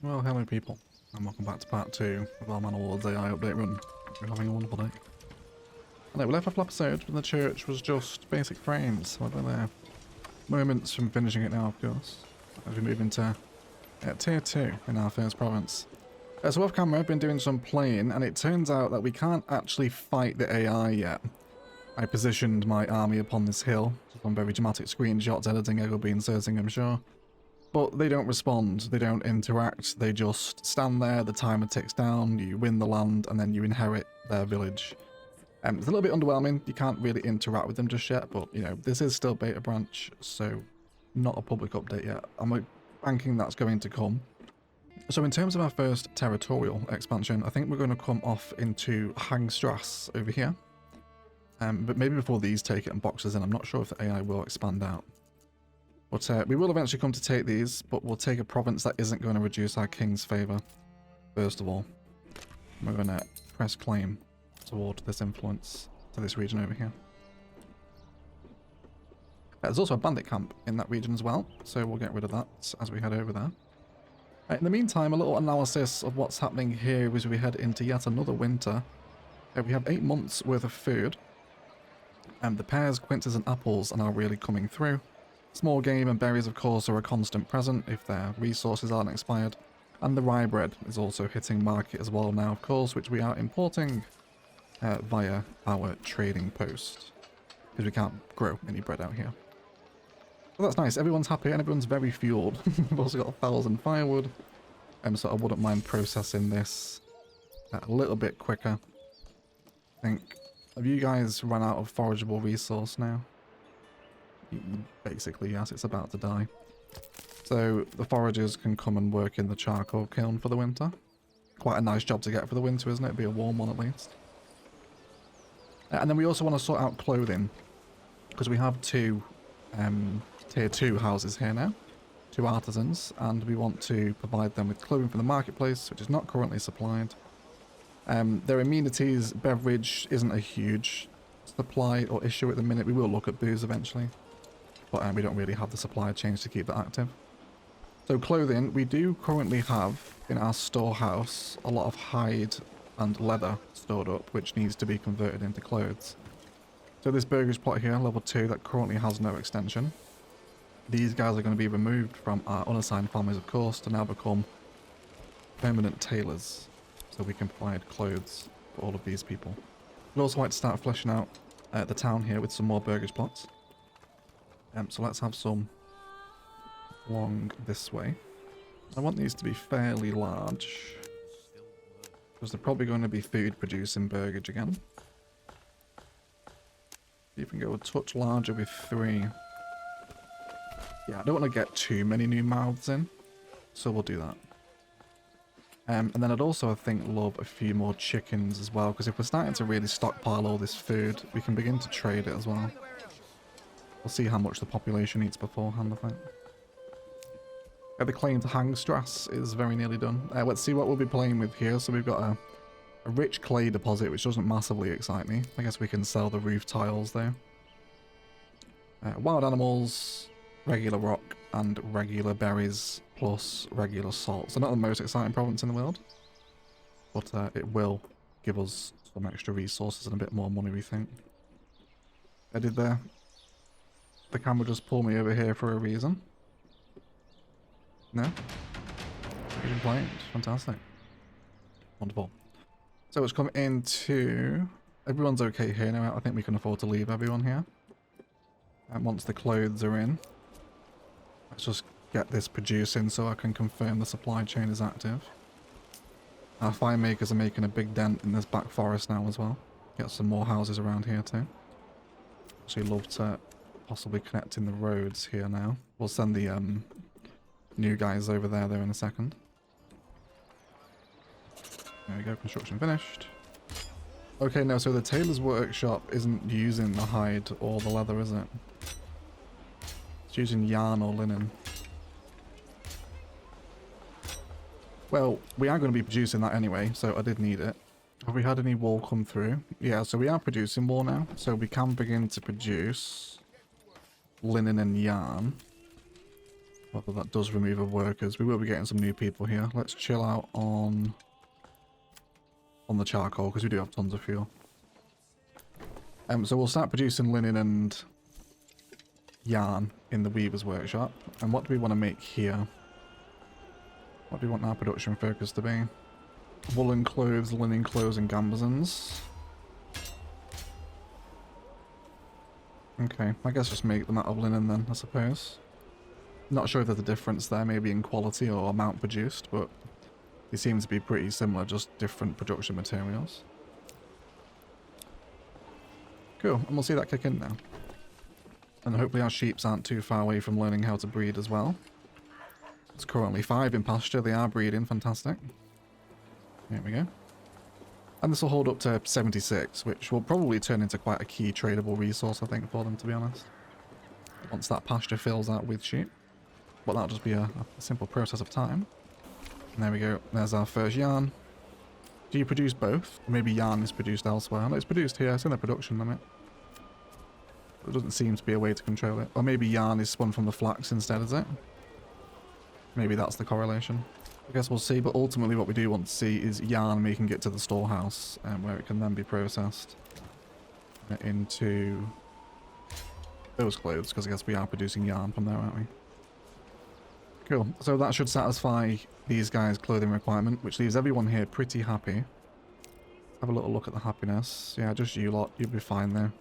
Well, hello people, and welcome back to part 2 of our Manor Lords AI update run. We're having a wonderful day. And we left off episode when the church was just basic frames, so we're moments from finishing it now, of course, as we move into tier 2 in our first province. So off camera I've been doing some playing, and it turns out that we can't actually fight the AI yet. I positioned my army upon this hill, some very dramatic screenshots, editing, I will be inserting, I'm sure. But they don't respond, they don't interact, they just stand there, the timer ticks down, you win the land, and then you inherit their village. It's a little bit underwhelming, you can't really interact with them just yet, but, you know, this is still beta branch, so not a public update yet. I'm banking that's going to come. So in terms of our first territorial expansion, I think we're going to come off into Hangstrass over here. But maybe before these take it and boxes in, I'm not sure if the AI will expand out. But we will eventually come to take these, but we'll take a province that isn't going to reduce our king's favour. First of all, we're going to press claim toward this influence to this region over here. There's also a bandit camp in that region as well, so we'll get rid of that as we head over there. In the meantime, a little analysis of what's happening here as we head into yet another winter. We have 8 months worth of food, and the pears, quinces and apples are now really coming through. Small game and berries, of course, are a constant present if their resources aren't expired. And the rye bread is also hitting market as well now, of course, which we are importing via our trading post, because we can't grow any bread out here. So that's nice, everyone's happy and everyone's very fueled. We've also got 1,000 firewood, so I wouldn't mind processing this a little bit quicker. I think, have you guys run out of forageable resource now? Basically, yes, it's about to die. So the foragers can come and work in the charcoal kiln for the winter. Quite a nice job to get for the winter, isn't it? It'd be a warm one at least. And then we also want to sort out clothing, because we have 2 tier 2 houses here now, 2 artisans, and we want to provide them with clothing for the marketplace, which is not currently supplied. Their amenities, beverage isn't a huge supply or issue at the minute. We will look at booze eventually, but we don't really have the supply chains to keep that active. So clothing, we do currently have in our storehouse a lot of hide and leather stored up, which needs to be converted into clothes. So this burgers plot here, level 2, that currently has no extension. These guys are going to be removed from our unassigned families, of course, to now become permanent tailors, so we can provide clothes for all of these people. We'd also like to start fleshing out the town here with some more burgers plots. So let's have some along this way. I want these to be fairly large, because they're probably going to be food producing burgage again. You can go a touch larger with 3. Yeah, I don't want to get too many new mouths in, so we'll do that. And then I'd also, I think, love a few more chickens as well, because if we're starting to really stockpile all this food, we can begin to trade it as well. We'll see how much the population eats beforehand, I think. The claim to Hangstrass is very nearly done. Let's see what we'll be playing with here. So we've got a rich clay deposit, which doesn't massively excite me. I guess we can sell the roof tiles there. Wild animals, regular rock, and regular berries, plus regular salt. So not the most exciting province in the world, but it will give us some extra resources and a bit more money, we think. I did the camera just pull me over here for a reason? No? You can play it. Fantastic. Wonderful. So it's come into... Everyone's okay here now. I think we can afford to leave everyone here. And once the clothes are in, let's just get this producing so I can confirm the supply chain is active. Our fire makers are making a big dent in this back forest now as well. Get some more houses around here too. Actually love to possibly connect in the roads here now. We'll send the new guys over there in a second. There we go, construction finished. Okay, no, so the tailor's workshop isn't using the hide or the leather, is it? It's using yarn or linen. Well, we are going to be producing that anyway, so I did need it. Have we had any wool come through? Yeah, so we are producing wool now, so we can begin to produce linen and yarn. Whether that does remove of workers. We will be getting some new people here. Let's chill out on the charcoal, because we do have tons of fuel. So we'll start producing linen and yarn in the weaver's workshop. And what do we want to make here? What do we want our production focus to be? Woolen clothes, linen clothes, and gambazons. Okay, I guess just make them out of linen then, I suppose. Not sure if there's a difference there, maybe in quality or amount produced, but they seem to be pretty similar, just different production materials. Cool, and we'll see that kick in now. And hopefully our sheeps aren't too far away from learning how to breed as well. There's currently 5 in pasture, they are breeding, fantastic. There we go. And this will hold up to 76, which will probably turn into quite a key tradable resource, I think, for them, to be honest. Once that pasture fills out with sheep. But that'll just be a simple process of time. And there we go, there's our first yarn. Do you produce both? Or maybe yarn is produced elsewhere? No, it's produced here, it's in the production limit. There doesn't seem to be a way to control it. Or maybe yarn is spun from the flax instead, is it? Maybe that's the correlation. I guess we'll see, but ultimately what we do want to see is yarn making it to the storehouse, where it can then be processed into those clothes, because I guess we are producing yarn from there, aren't we? Cool. So that should satisfy these guys' clothing requirement, which leaves everyone here pretty happy. Have a little look at the happiness. Yeah, just you lot. You'll be fine there.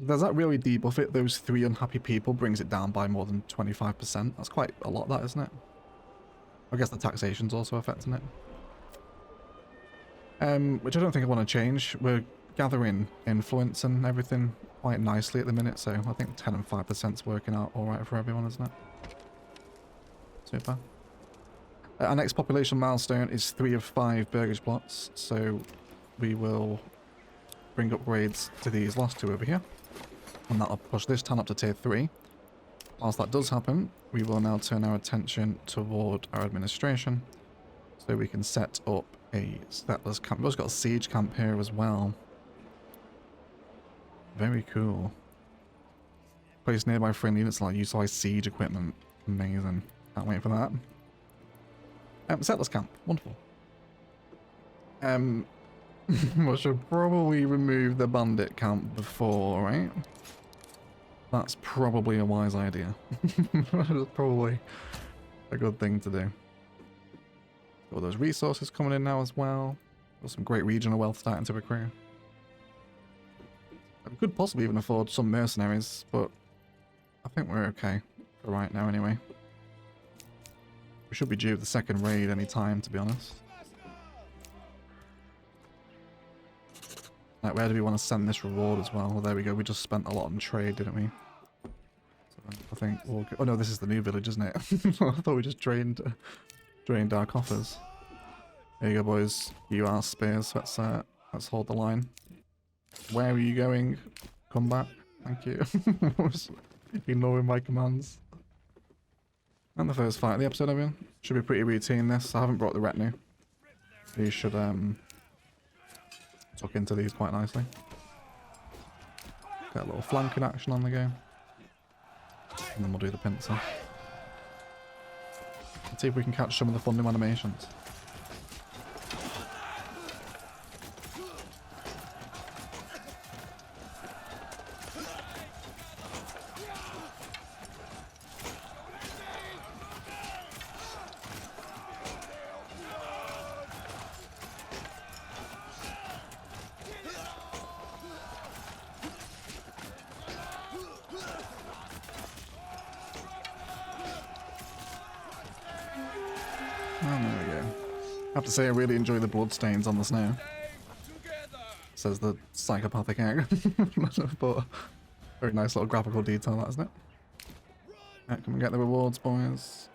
Does that really debuff it? Those 3 unhappy people brings it down by more than 25%. That's quite a lot, that, isn't it? I guess the taxation's also affecting it. Which I don't think I want to change. We're gathering influence and everything quite nicely at the minute, so I think 10 and 5%'s working out alright for everyone, isn't it? Super. Our next population milestone is 3 of 5 burgage plots, so we will bring upgrades to these last 2 over here. And that'll push this town up to tier 3. Whilst that does happen, we will now turn our attention toward our administration, so we can set up a settlers camp. We've also got a siege camp here as well. Very cool. Place nearby friendly units like utilize siege equipment. Amazing. Can't wait for that. Settlers camp. Wonderful. We should probably remove the bandit camp before, right? That's probably a wise idea. That's probably a good thing to do. Got those resources coming in now as well. Got some great regional wealth starting to accrue. We could possibly even afford some mercenaries, but I think we're okay for right now anyway. We should be due the second raid any time, to be honest. Like, where do we want to send this reward as well? Well, there we go. We just spent a lot on trade, didn't we? So I think we'll go. Oh no, this is the new village, isn't it? I thought we just drained our coffers. There you go, boys. You are spears. Let's hold the line. Where are you going? Come back. Thank you. Ignoring my commands. And the first fight of the episode, everyone. Should be pretty routine, this. I haven't brought the retinue. These should, tuck into these quite nicely. Get a little flanking action on the go. And then we'll do the pincer. Let's see if we can catch some of the fun new animations. I have to say I really enjoy the bloodstains on the snow. Says the psychopathic egg. But very nice little graphical detail, that, isn't it? Right, come and get the rewards, boys.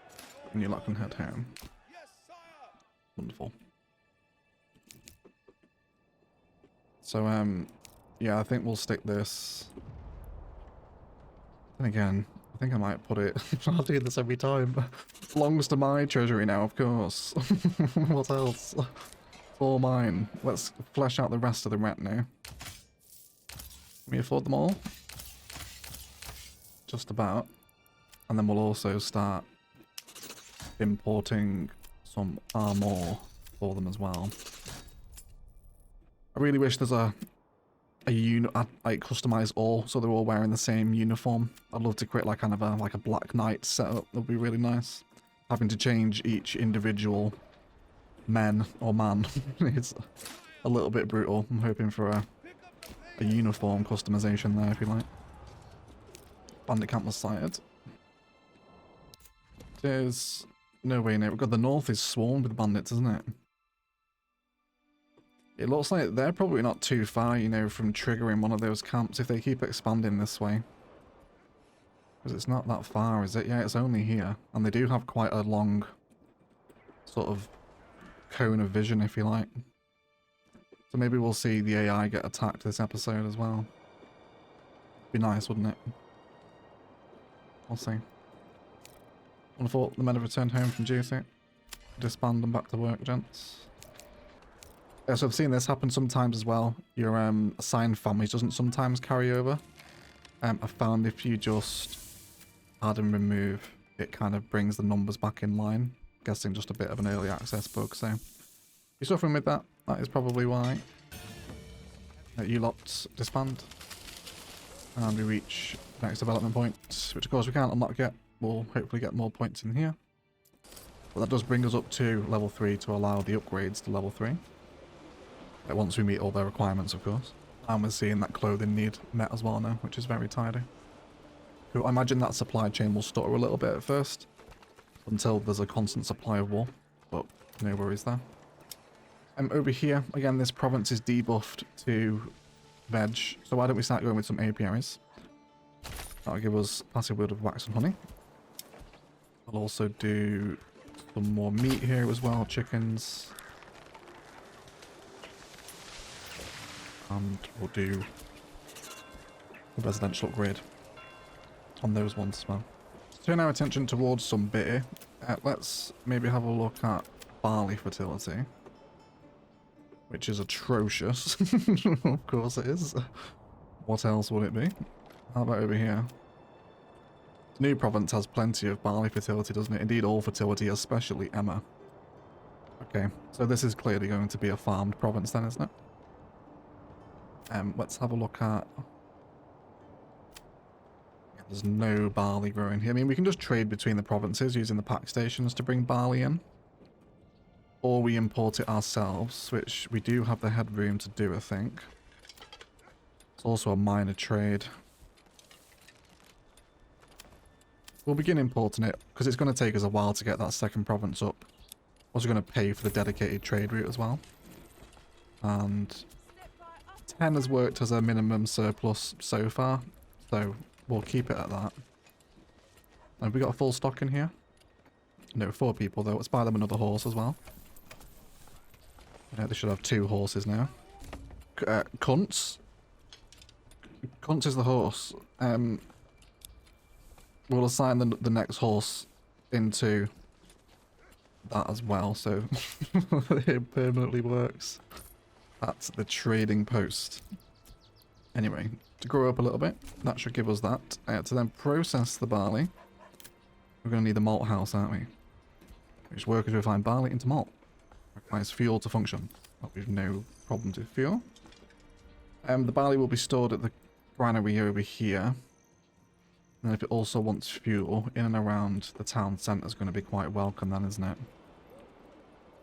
And you lot can head home. Wonderful. So, yeah, I think we'll stick this. Then again, I think I might put it. I'll do this every time. Belongs to my treasury now, of course. What else? All mine. Let's flesh out the rest of the retinue. Can we afford them all? Just about. And then we'll also start importing some armor for them as well. I really wish there's like customize all so they're all wearing the same uniform. I'd love to create like kind of a Black Knight setup. That'd be really nice. Having to change each individual man is a little bit brutal. I'm hoping for a uniform customization there, if you like. Bandit camp was sighted. There's no way near. God, the north is swarmed with bandits, isn't it? It looks like they're probably not too far, you know, from triggering one of those camps if they keep expanding this way. Because it's not that far, is it? Yeah, it's only here. And they do have quite a long sort of cone of vision, if you like. So maybe we'll see the AI get attacked this episode as well. Be nice, wouldn't it? We'll see. Wonderful. The men have returned home from duty. Disband and back to work, gents. Yeah, so I've seen this happen sometimes as well. Your assigned families doesn't sometimes carry over. I found if you just add and remove, it kind of brings the numbers back in line. Guessing just a bit of an early access bug, so if you're suffering with that, that is probably why. You lot disband. And we reach the next development point, which of course we can't unlock yet. We'll hopefully get more points in here. But that does bring us up to level 3 to allow the upgrades to level 3. Once we meet all their requirements, of course. And we're seeing that clothing need met as well now, which is very tidy. Cool. I imagine that supply chain will stutter a little bit at first, until there's a constant supply of wool, but no worries there. Over here, again, this province is debuffed to veg, so why don't we start going with some apiaries? That'll give us passive wield of wax and honey. I'll also do some more meat here as well, chickens. And we'll do a residential upgrade on those ones as well. Turn our attention towards some beer. Let's maybe have a look at barley fertility, which is atrocious. Of course it is. What else would it be? How about over here? The new province has plenty of barley fertility, doesn't it? Indeed, all fertility, especially Emma. Okay, so this is clearly going to be a farmed province then, isn't it? Let's have a look at... There's no barley growing here. I mean, we can just trade between the provinces using the pack stations to bring barley in. Or we import it ourselves, which we do have the headroom to do, I think. It's also a minor trade. We'll begin importing it, because it's going to take us a while to get that second province up. Also going to pay for the dedicated trade route as well. And 10 has worked as a minimum surplus so far, so we'll keep it at that. Have we got a full stock in here? No, 4 people though. Let's buy them another horse as well. Yeah, they should have 2 horses now. Cunts? Cunts is the horse. We'll assign the next horse into that as well, so it permanently works. That's the trading post. Anyway, to grow up a little bit, that should give us that. To then process the barley, we're going to need the malt house, aren't we? Which workers refine barley into malt. Requires fuel to function. Well, we've no problems with fuel. The barley will be stored at the granary over here. And if it also wants fuel, in and around the town centre is going to be quite welcome then, isn't it?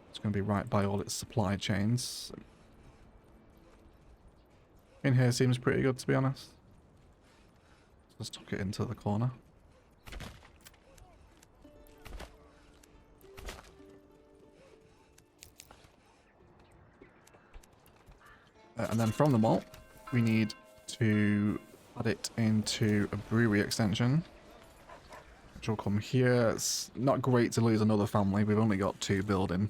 It's going to be right by all its supply chains. In here seems pretty good, to be honest. Let's tuck it into the corner. And then from the malt, we need to add it into a brewery extension, which will come here. It's not great to lose another family. We've only got 2 building.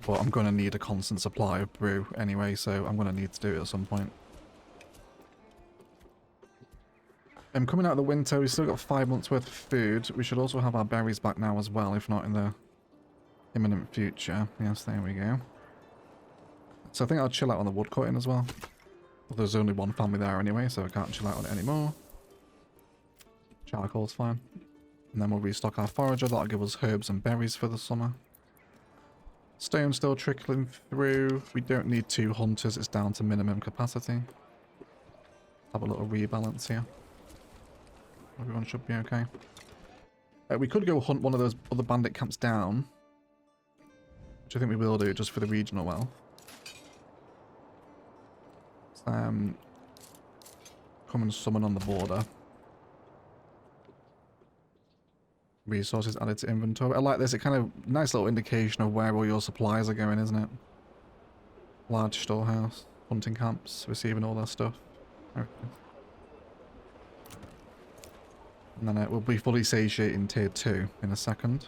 But I'm going to need a constant supply of brew anyway, so I'm going to need to do it at some point. Coming out of the winter, we've still got 5 months worth of food. We should also have our berries back now as well, if not in the imminent future. Yes, there we go. So I think I'll chill out on the wood cutting as well. Well, there's only 1 family there anyway, so I can't chill out on it anymore. Charcoal's fine. And then we'll restock our forager. That'll give us herbs and berries for the summer. Stone still trickling through. We don't need 2 hunters. It's down to minimum capacity. Have a little rebalance here. Everyone should be okay. We could go hunt one of those other bandit camps down. Which I think we will do just for the regional wealth. Come and summon on the border. Resources added to inventory. I like this. It kind of nice little indication of where all your supplies are going, isn't it? Large storehouse, hunting camps, receiving all their stuff. Okay. And then it will be fully satiating tier 2 in a second.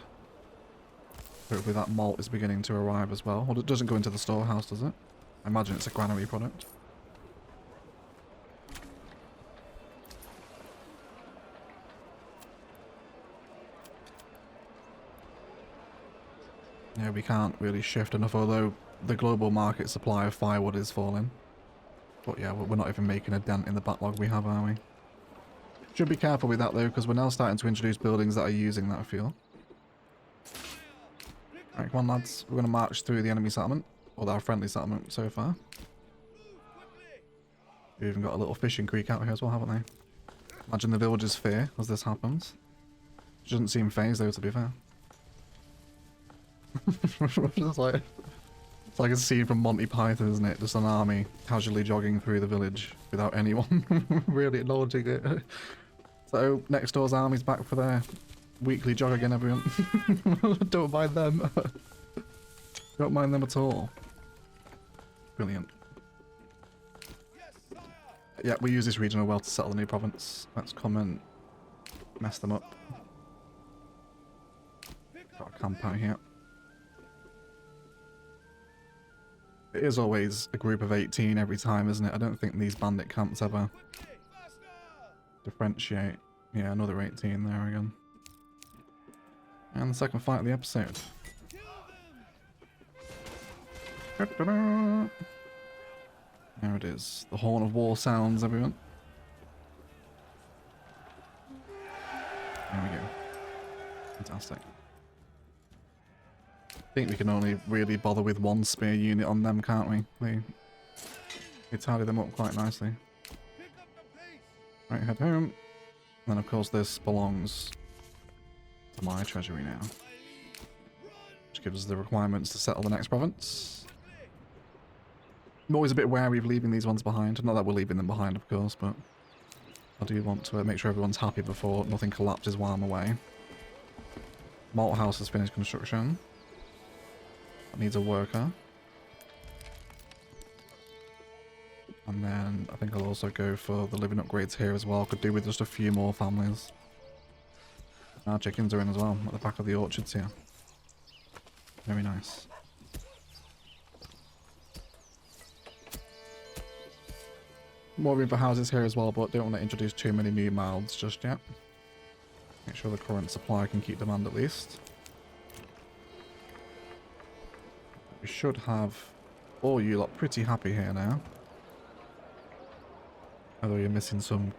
Hopefully that malt is beginning to arrive as well. Well, it doesn't go into the storehouse, does it? I imagine it's a granary product. Yeah, we can't really shift enough, although the global market supply of firewood is falling. But yeah, we're not even making a dent in the backlog we have, are we? Should be careful with that though, because we're now starting to introduce buildings that are using that fuel. Right, come on lads, we're going to march through the enemy settlement, or our friendly settlement so far. We've even got a little fishing creek out here as well, haven't they? Imagine the villagers' fear as this happens. It doesn't seem phased though, to be fair. it's like a scene from Monty Python, isn't it? Just an army casually jogging through the village without anyone really acknowledging it. So next door's army's back for their weekly jog again, everyone. Don't mind them. Don't mind them at all. Brilliant. Yeah, we use this regional well to settle the new province. Let's come and mess them up. Got a camp out here. It is always a group of 18 every time, isn't it? I don't think these bandit camps ever differentiate. Yeah, another 18 there again. And the second fight of the episode. There it is. The Horn of War sounds, everyone. There we go. Fantastic. I think we can only really bother with 1 spear unit on them, can't we? They tidy them up quite nicely. Right, head home. And then of course this belongs to my treasury now. Which gives us the requirements to settle the next province. I'm always a bit wary of leaving these ones behind. Not that we're leaving them behind, of course, but I do want to make sure everyone's happy before nothing collapses while I'm away. Malt house has finished construction. That needs a worker. And then I think I'll also go for the living upgrades here as well. Could do with just a few more families. Our chickens are in as well, at the back of the orchards here. Very nice. More room for houses here as well, but don't want to introduce too many new mouths just yet. Make sure the current supply can keep demand at least. We should have all you lot pretty happy here now. Although you're missing some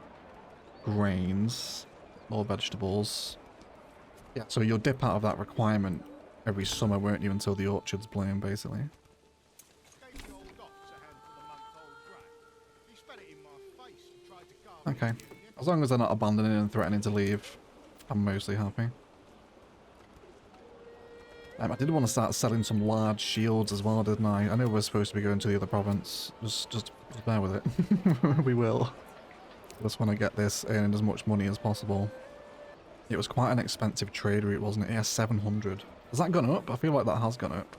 grains or vegetables. Yeah, so you'll dip out of that requirement every summer, won't you, until the orchards bloom, basically. Okay. As long as they're not abandoning and threatening to leave, I'm mostly happy. I did want to start selling some large shields as well, didn't I? I know we're supposed to be going to the other province. Just bear with it. We will. Just want to get this earning as much money as possible. It was quite an expensive trade route, wasn't it? Yeah, 700. Has that gone up? I feel like that has gone up.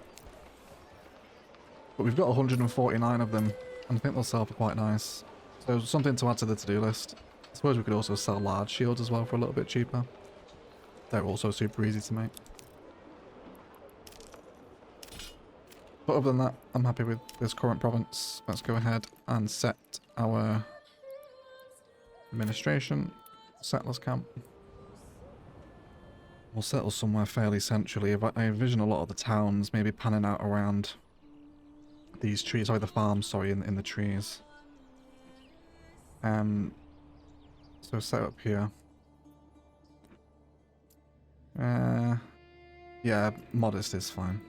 But we've got 149 of them, and I think they'll sell for quite nice. So something to add to the to-do list. I suppose we could also sell large shields as well for a little bit cheaper. They're also super easy to make. But other than that, I'm happy with this current province. Let's go ahead and set our administration. Settlers camp. We'll settle somewhere fairly centrally. I envision a lot of the towns maybe panning out around these trees. Sorry, the farms, sorry, in the trees. So set up here. Yeah, modest is fine.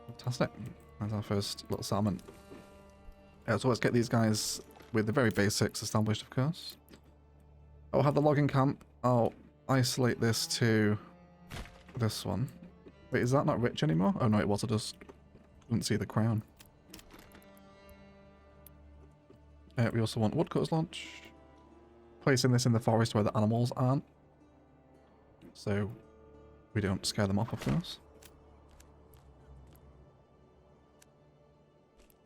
Fantastic. That's our first little settlement. Yeah, so let's get these guys with the very basics established, of course. I'll have the logging camp. I'll isolate this to this one. Wait, is that not rich anymore? Oh no, it was. I just couldn't see the crown. We also want woodcutter's lodge. Placing this in the forest where the animals aren't, so we don't scare them off, of course.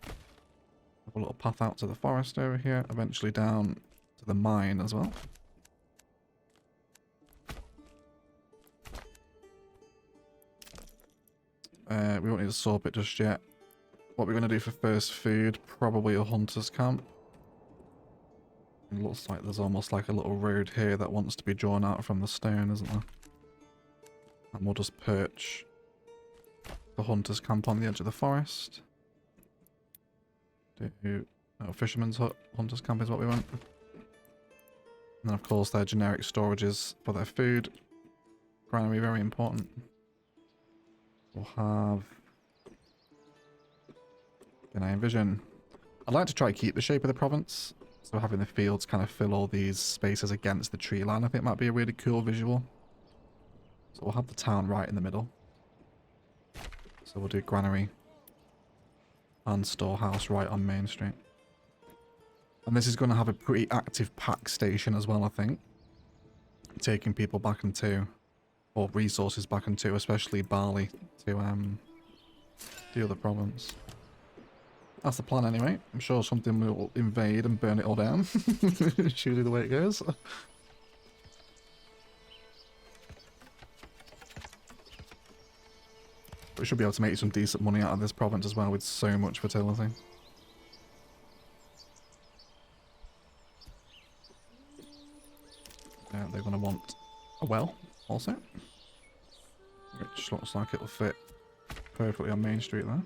Have a little path out to the forest over here, eventually down to the mine as well. We won't need to saw it just yet. What we're going to do for first food, probably a hunter's camp. It looks like there's almost like a little road here that wants to be drawn out from the stone, isn't there? And we'll just perch the hunter's camp on the edge of the forest. Fisherman's hut, hunter's camp is what we want. And then of course their generic storages for their food. Granary, very important. We'll have... Can I envision? I'd like to try to keep the shape of the province. So having the fields kind of fill all these spaces against the tree line, I think might be a really cool visual. So we'll have the town right in the middle. So we'll do granary and storehouse right on Main Street. And this is going to have a pretty active pack station as well, I think. Taking people back into, or resources back into, especially barley, to the other province. That's the plan anyway. I'm sure something will invade and burn it all down. It's usually the way it goes. But we should be able to make some decent money out of this province as well with so much fertility. They're going to want a well also. Which looks like it'll fit perfectly on Main Street there.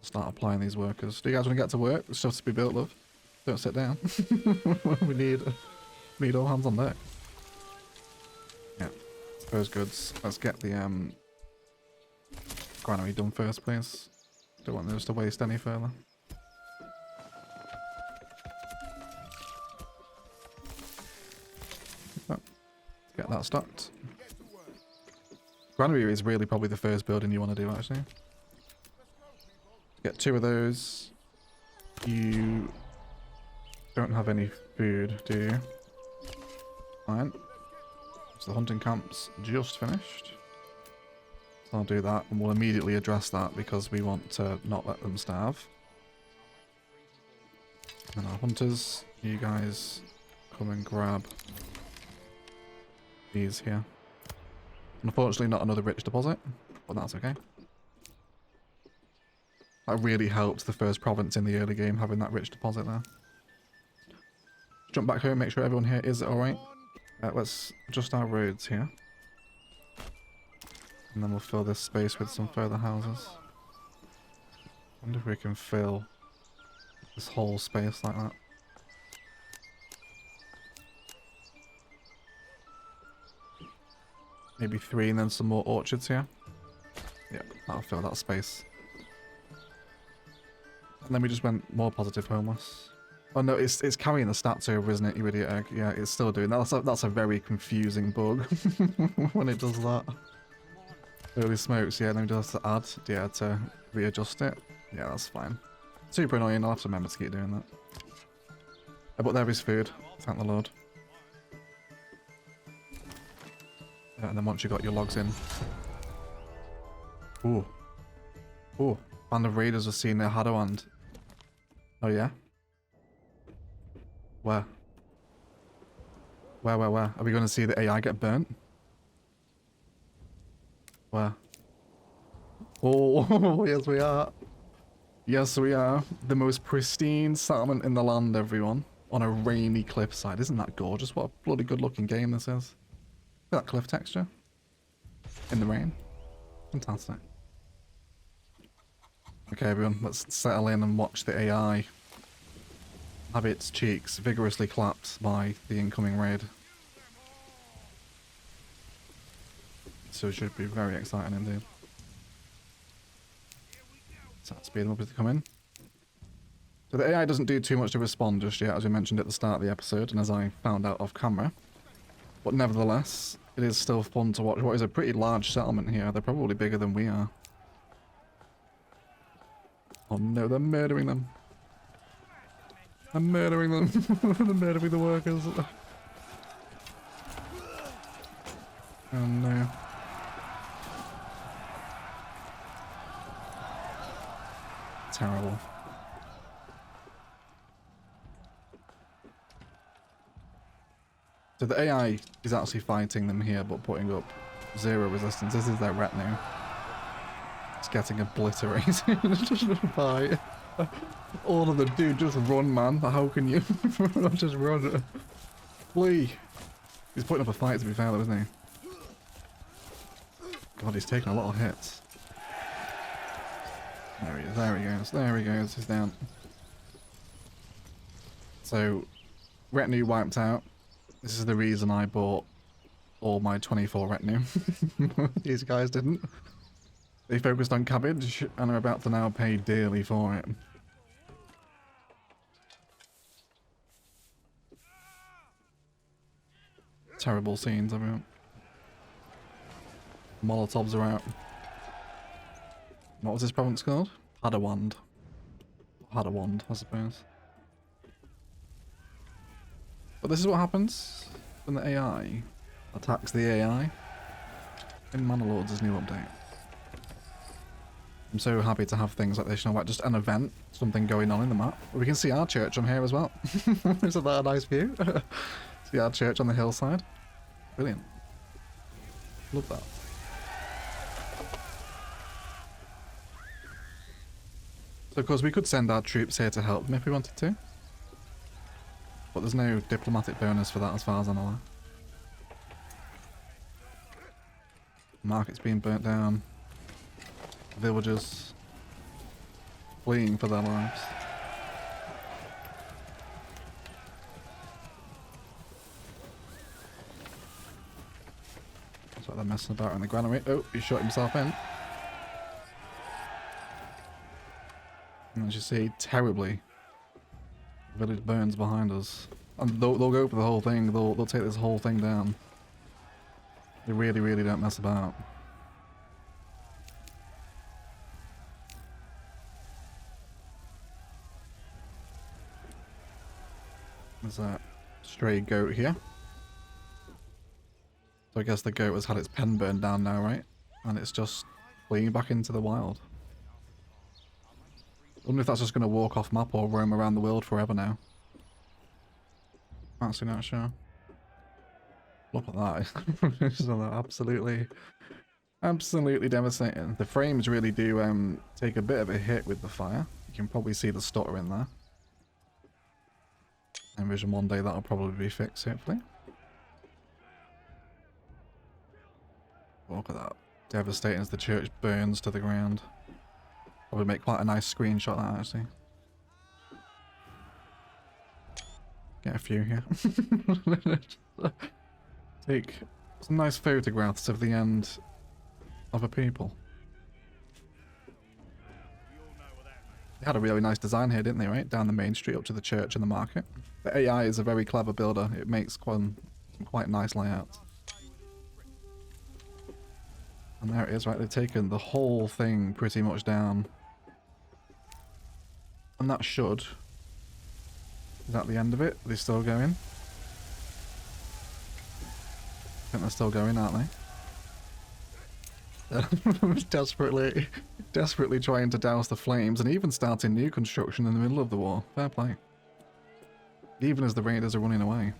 Start applying these workers. Do you guys want to get to work? There's stuff to be built, love. Don't sit down. we need all hands on deck. Yeah. First goods. Let's get the granary done first, please. Don't want those to waste any further. Oh, get that stocked. Granary is really probably the first building you want to do, actually. Get 2 of those. You don't have any food, do you? Fine. So the hunting camp's just finished. So I'll do that, and we'll immediately address that because we want to not let them starve. And our hunters, you guys come and grab these here. Unfortunately not another rich deposit, but that's okay. That really helped the first province in the early game, having that rich deposit there. Jump back home, make sure everyone here is alright. Let's adjust our roads here. And then we'll fill this space with some further houses. Wonder if we can fill this whole space like that. Maybe 3 and then some more orchards here. Yeah, that'll fill that space. And then we just went more positive homeless. Oh no, it's carrying the stats over, isn't it, you idiot egg? Yeah, it's still doing that. That's a very confusing bug when it does that. Holy smokes, yeah, then we just have to add, yeah, to readjust it. Yeah, that's fine. Super annoying, I'll have to remember to keep doing that. But there is food, thank the Lord. Yeah, and then once you got your logs in. Ooh. Ooh, band of raiders are seeing their Hadowand. Oh yeah? Where? Where? Are we going to see the AI get burnt? Where? Oh, yes we are. Yes we are. The most pristine settlement in the land, everyone. On a rainy cliffside. Isn't that gorgeous? What a bloody good looking game this is. Look at that cliff texture. In the rain. Fantastic. Okay everyone, let's settle in and watch the AI have its cheeks vigorously clapped by the incoming raid. So it should be very exciting indeed. So speed them up as they come in. So the AI doesn't do too much to respond just yet, as we mentioned at the start of the episode, and as I found out off camera. But nevertheless, it is still fun to watch what is a pretty large settlement here. They're probably bigger than we are. Oh no, they're murdering them. They're murdering them. They're murdering the workers. Oh no. Terrible. So the AI is actually fighting them here, but putting up 0 resistance. This is their retinue. It's getting obliterated by all of them. Dude, just run, man. How can you? Just run. Flee. He's putting up a fight, to be fair, though, isn't he? God, he's taking a lot of hits. There he is. There he goes. There he goes. He's down. So, retinue wiped out. This is the reason I bought all my 24 retinue. These guys didn't. They focused on cabbage and are about to now pay dearly for it. Terrible scenes, everyone. Molotovs are out. What was this province called? Hadawand. Hadawand, I suppose. But this is what happens when the AI attacks the AI in Manor Lords' new update. I'm so happy to have things like this, you know, like just an event, something going on in the map. We can see our church on here as well. Isn't that a nice view? See our church on the hillside. Brilliant. Love that. So of course we could send our troops here to help them if we wanted to. But there's no diplomatic bonus for that as far as I'm aware. Market's being burnt down. Villagers fleeing for their lives. Looks like they're messing about in the granary. Oh, he shot himself in. And as you see, terribly. Village burns behind us. And they'll go for the whole thing. They'll take this whole thing down. They really, really don't mess about. There's a stray goat here. So I guess the goat has had its pen burned down now, right? And it's just fleeing back into the wild. I wonder if that's just going to walk off map or roam around the world forever now. Actually not sure. Look at that. It's absolutely devastating. The frames really do take a bit of a hit with the fire. You can probably see the stutter in there. I envision one day that'll probably be fixed, hopefully. Look at that. Devastating as the church burns to the ground. Probably make quite a nice screenshot of that, actually. Get a few here. Take some nice photographs of the end of a people. They had a really nice design here, didn't they, right? Down the main street up to the church and the market. The AI is a very clever builder. It makes some quite nice layouts. And there it is, right? They've taken the whole thing pretty much down. And that should... Is that the end of it? Are they still going? I think they're still going, aren't they? desperately trying to douse the flames and even starting new construction in the middle of the war. Fair play. Even as the raiders are running away.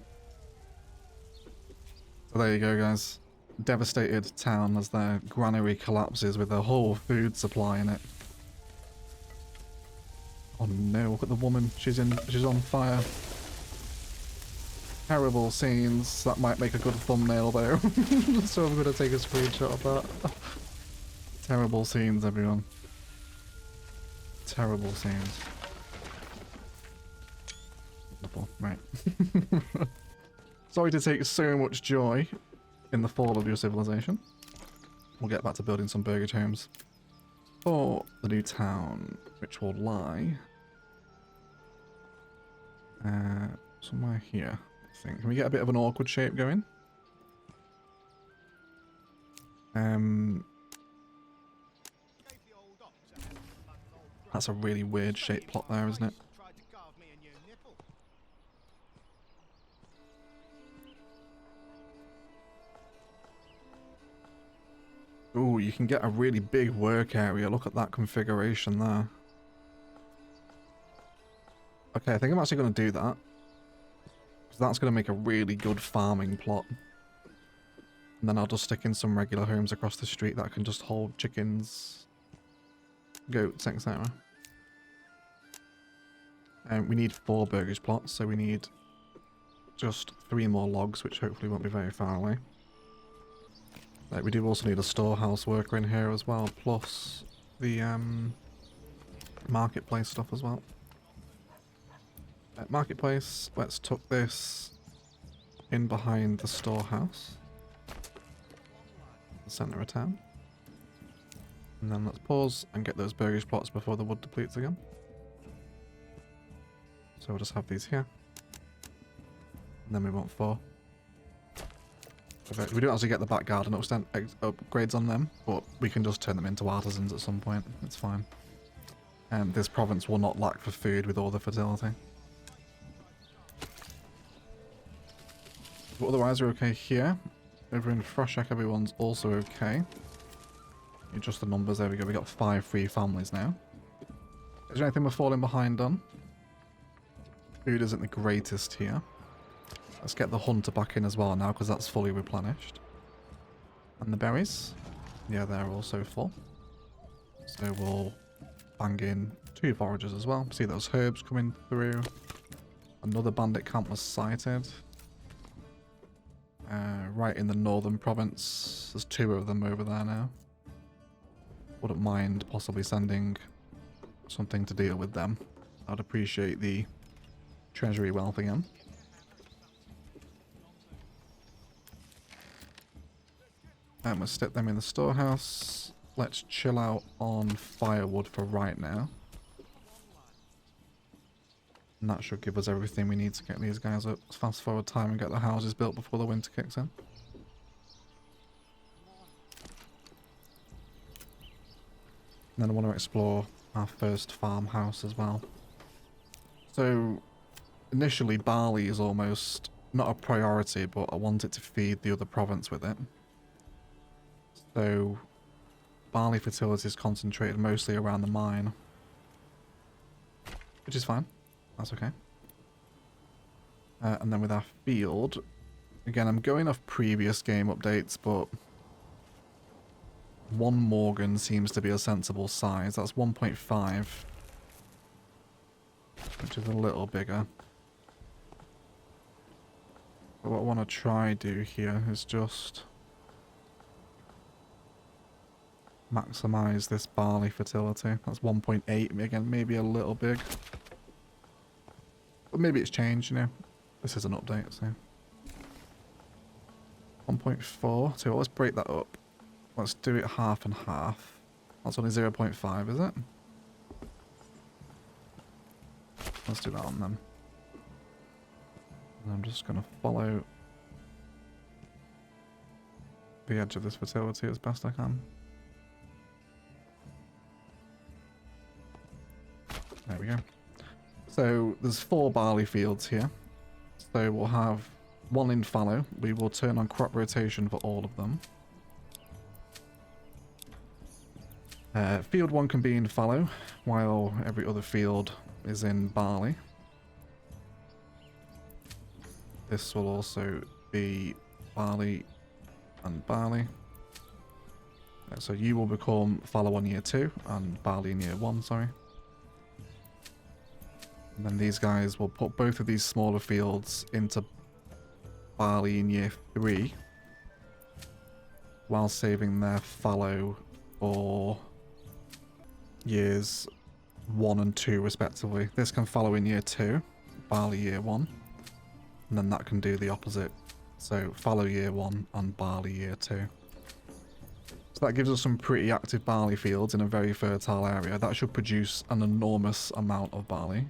So there you go, guys. Devastated town as their granary collapses with their whole food supply in it. Oh no, look at the woman. She's on fire. Terrible scenes. That might make a good thumbnail though. So I'm gonna take a screenshot of that. Terrible scenes, everyone. Terrible scenes. Right. Sorry to take so much joy in the fall of your civilization. we'll get back to building some burgage homes for the new town, which will lie somewhere here, I think. Can we get a bit of an awkward shape going? That's a really weird shape plot there, isn't it? Ooh, you can get a really big work area. Look at that configuration there. Okay, I think I'm actually going to do that. Because that's going to make a really good farming plot. And then I'll just stick in some regular homes across the street that can just hold chickens, goats, etc. And we need 4 burgage plots, so we need just 3 more logs, which hopefully won't be very far away. We do also need a storehouse worker in here as well, plus the marketplace stuff as well. Marketplace, let's tuck this in behind the storehouse. The centre of town. And then let's pause and get those burgage plots before the wood depletes again. So we'll just have these here. And then we want 4. We don't actually get the back garden upgrades on them, but we can just turn them into artisans at some point. It's fine. And this province will not lack for food with all the fertility. But otherwise we're okay here. Over in Froshek everyone's also okay. Adjust the numbers, there we go. We got 5 free families now. Is there anything we're falling behind on? Food isn't the greatest here. Let's get the hunter back in as well now, because that's fully replenished. And the berries. Yeah, they're also full. So we'll bang in 2 foragers as well. See those herbs coming through. Another bandit camp was sighted. Right in the northern province. There's 2 of them over there now. Wouldn't mind possibly sending something to deal with them. I'd appreciate the treasury wealth again. And we'll stick them in the storehouse. Let's chill out on firewood for right now. And that should give us everything we need to get these guys up. Let's fast forward time and get the houses built before the winter kicks in. And then I want to explore our first farmhouse as well. So, initially barley is almost not a priority, but I want it to feed the other province with it. So, barley fertility is concentrated mostly around the mine. Which is fine. That's okay. And then with our field, again, I'm going off previous game updates, but 1 Morgan seems to be a sensible size. That's 1.5. Which is a little bigger. But what I want to try do here is just maximize this barley fertility. That's 1.8. Again, maybe a little big. But maybe it's changed, you know. This is an update, so 1.4. So let's break that up. Let's do it half and half. That's only 0.5, is it? Let's do that on them. And I'm just going to follow the edge of this fertility as best I can. There we go. So there's 4 barley fields here. So we'll have 1 in fallow. We will turn on crop rotation for all of them. Field 1 can be in fallow, while every other field is in barley. This will also be barley and barley. So you will become fallow on year 2 and barley in year 1, sorry. And then these guys will put both of these smaller fields into barley in year 3, while saving their fallow for years 1 and 2 respectively. This can fallow in year 2, barley year 1, and then that can do the opposite. So fallow year 1 and barley year 2. So So that gives us some pretty active barley fields in a very fertile area. That should produce an enormous amount of barley,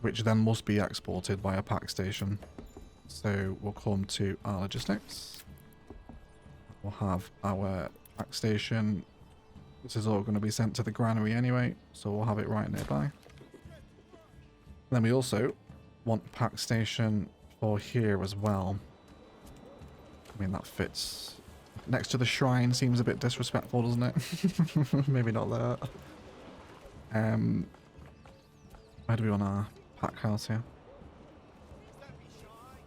which then must be exported by a pack station. So we'll come to our logistics. We'll have our pack station. This is all going to be sent to the granary anyway, so we'll have it right nearby. Then we also want a pack station for here as well. I mean, that fits. Next to the shrine seems a bit disrespectful, doesn't it? Maybe not there. Where do we want our pack house here?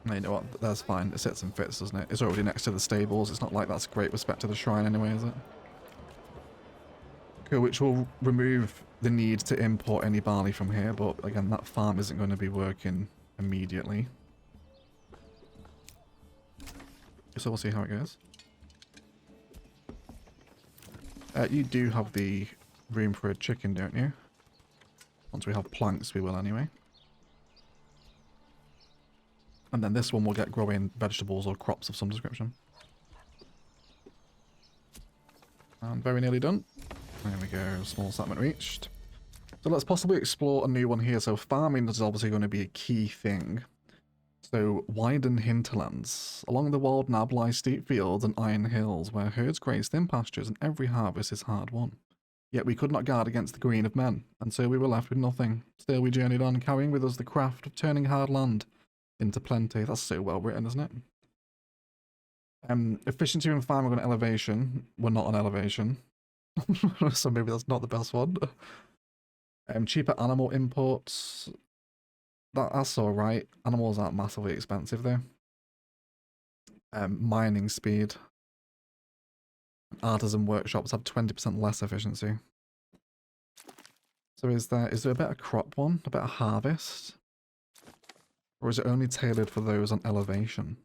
No, you know what? That's fine. It sits and fits, doesn't it? It's already next to the stables. It's not like that's great respect to the shrine anyway, is it? Cool, which will remove the need to import any barley from here, but again, that farm isn't going to be working immediately. So we'll see how it goes. You do have the room for a chicken, don't you? Once we have planks, we will anyway. And then this one will get growing vegetables or crops of some description. And very nearly done. There we go, small settlement reached. So let's possibly explore a new one here. So farming is obviously going to be a key thing. So widen hinterlands. Along the wild nab lie steep fields and iron hills, where herds graze thin pastures and every harvest is hard won. Yet we could not guard against the greed of men, and so we were left with nothing. Still we journeyed on, carrying with us the craft of turning hard land into plenty. That's so well written, isn't it? Efficiency and farming on elevation. We're not on elevation. So maybe that's not the best one. Cheaper animal imports. That's alright. Animals aren't massively expensive though. Mining speed. Artisan workshops have 20% less efficiency. So is there a better crop one? A better harvest? Or is it only tailored for those on elevation?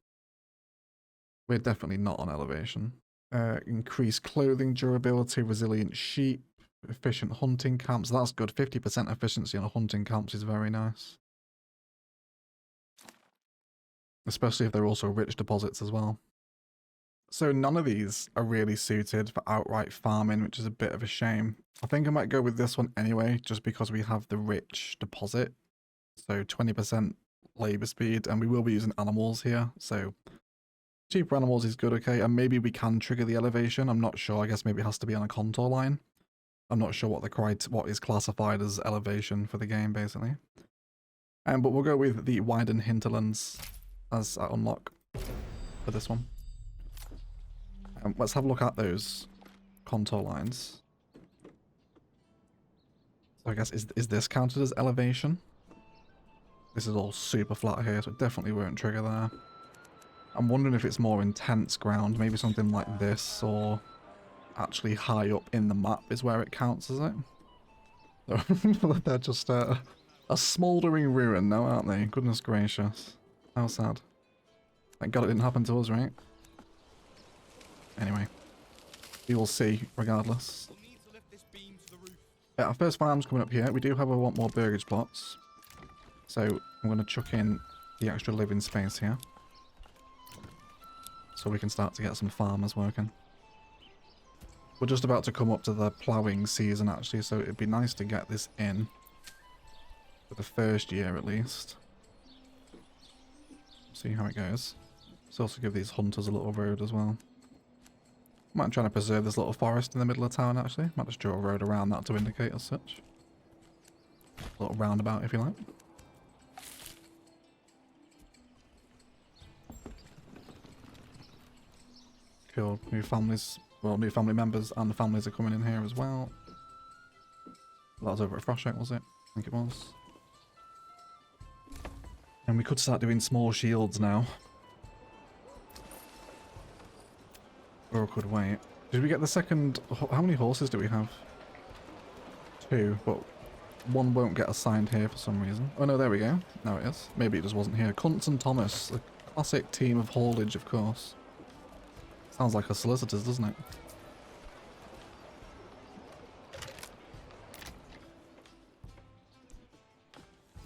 We're definitely not on elevation. Increased clothing durability, resilient sheep, efficient hunting camps. That's good. 50% efficiency on a hunting camps is very nice. Especially if they're also rich deposits as well. So none of these are really suited for outright farming, which is a bit of a shame. I think I might go with this one anyway, just because we have the rich deposit. So 20% labor speed, and we will be using animals here. So cheaper animals is good, okay. And maybe we can trigger the elevation. I'm not sure. I guess maybe it has to be on a contour line. I'm not sure what is classified as elevation for the game, basically. But we'll go with the widen hinterlands as I unlock for this one. Let's have a look at those contour lines. So I guess, is this counted as elevation? This is all super flat here, so it definitely won't trigger there. I'm wondering if it's more intense ground, maybe something like this, or actually high up in the map is where it counts, is it? They're just a smouldering ruin now, aren't they? Goodness gracious. How sad. Thank God it didn't happen to us, right? Anyway, we will see regardless. Yeah, our first farm's coming up here. We do have a lot more burgage plots. So I'm going to chuck in the extra living space here. So we can start to get some farmers working. We're just about to come up to the ploughing season actually, so it'd be nice to get this in. For the first year at least. See how it goes. Let's also give these hunters a little road as well. I'm trying to preserve this little forest in the middle of town actually. Might just draw a road around that to indicate as such. A little roundabout if you like. Cool. New families, well, new family members and the families are coming in here as well. That was over at Frostshank, was it? I think it was. And we could start doing small shields now. Or we could wait. Did we get the second... How many horses do we have? 2, but one won't get assigned here for some reason. Oh no, there we go. Now it is. Maybe it just wasn't here. Kuntz and Thomas. The classic team of haulage, of course. Sounds like a solicitor's, doesn't it?